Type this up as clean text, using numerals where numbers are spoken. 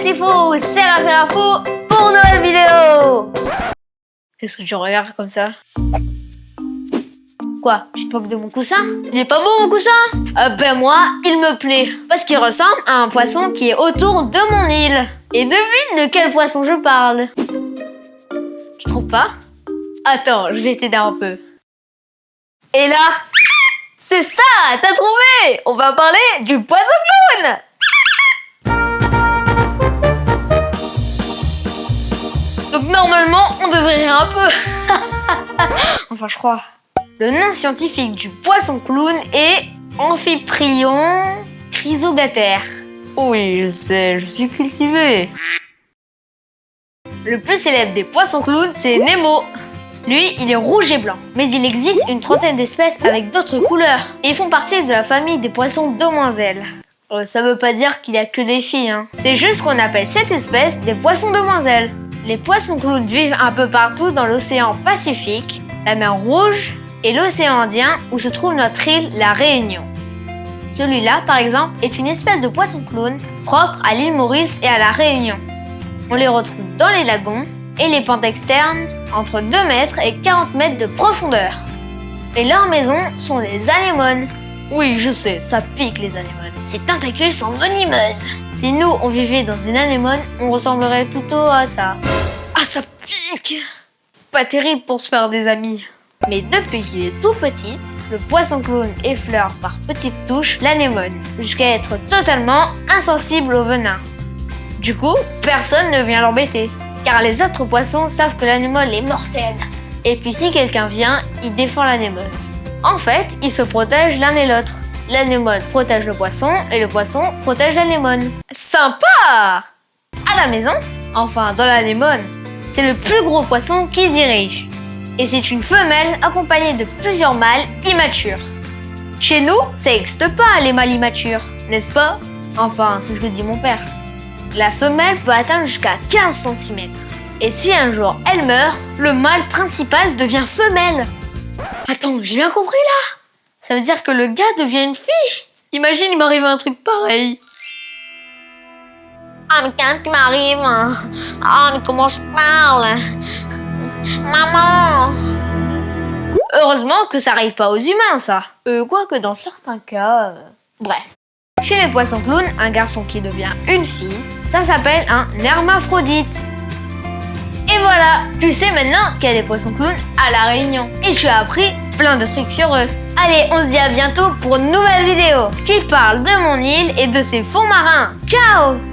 c'est fou, c'est l'affaire à fou pour une nouvelle vidéo. Qu'est-ce que tu regardes comme ça? Quoi? Tu te moques de mon coussin? Il est pas beau mon coussin? Ben moi, il me plaît. Parce qu'il ressemble à un poisson qui est autour de mon île. Et devine de quel poisson je parle. Tu trouves pas? Attends, je vais t'aider un peu. Et là, c'est ça, t'as trouvé! On va parler du poisson clown! Donc normalement, on devrait rire un peu. Enfin, je crois. Le nom scientifique du poisson clown est Amphiprion chrysogater. Oui, je sais, je suis cultivé. Le plus célèbre des poissons clowns, c'est Nemo. Lui, il est rouge et blanc. Mais il existe une trentaine d'espèces avec d'autres couleurs. Et ils font partie de la famille des poissons demoiselles. Ça veut pas dire qu'il y a que des filles, hein. C'est juste qu'on appelle cette espèce des poissons demoiselles. Les poissons clowns vivent un peu partout dans l'océan Pacifique, la mer Rouge et l'océan Indien où se trouve notre île, la Réunion. Celui-là, par exemple, est une espèce de poisson clown propre à l'île Maurice et à la Réunion. On les retrouve dans les lagons et les pentes externes entre 2 mètres et 40 mètres de profondeur. Et leurs maisons sont les anémones. Oui, je sais, ça pique les anémones. Ces tentacules sont venimeuses. Si nous, on vivait dans une anémone, on ressemblerait plutôt à ça. Ah, ça pique! Pas terrible pour se faire des amis. Mais depuis qu'il est tout petit, le poisson clown effleure par petites touches l'anémone, jusqu'à être totalement insensible au venin. Du coup, personne ne vient l'embêter, car les autres poissons savent que l'anémone est mortelle. Et puis si quelqu'un vient, il défend l'anémone. En fait, ils se protègent l'un et l'autre. L'anémone protège le poisson et le poisson protège l'anémone. Sympa! À la maison, enfin dans l'anémone, c'est le plus gros poisson qui dirige. Et c'est une femelle accompagnée de plusieurs mâles immatures. Chez nous, ça n'existe pas les mâles immatures, n'est-ce pas? Enfin, c'est ce que dit mon père. La femelle peut atteindre jusqu'à 15 cm. Et si un jour elle meurt, le mâle principal devient femelle. Attends, j'ai bien compris là? Ça veut dire que le gars devient une fille? Imagine, il m'arrive un truc pareil. Ah, mais qu'est-ce qui m'arrive? Ah, mais comment je parle? Maman! Heureusement que ça arrive pas aux humains, ça. Quoique dans certains cas... Bref. Chez les poissons clowns, un garçon qui devient une fille, ça s'appelle un hermaphrodite. Et voilà, tu sais maintenant qu'il y a des poissons clowns à La Réunion. Et tu as appris plein de trucs sur eux. Allez, on se dit à bientôt pour une nouvelle vidéo qui parle de mon île et de ses fonds marins. Ciao!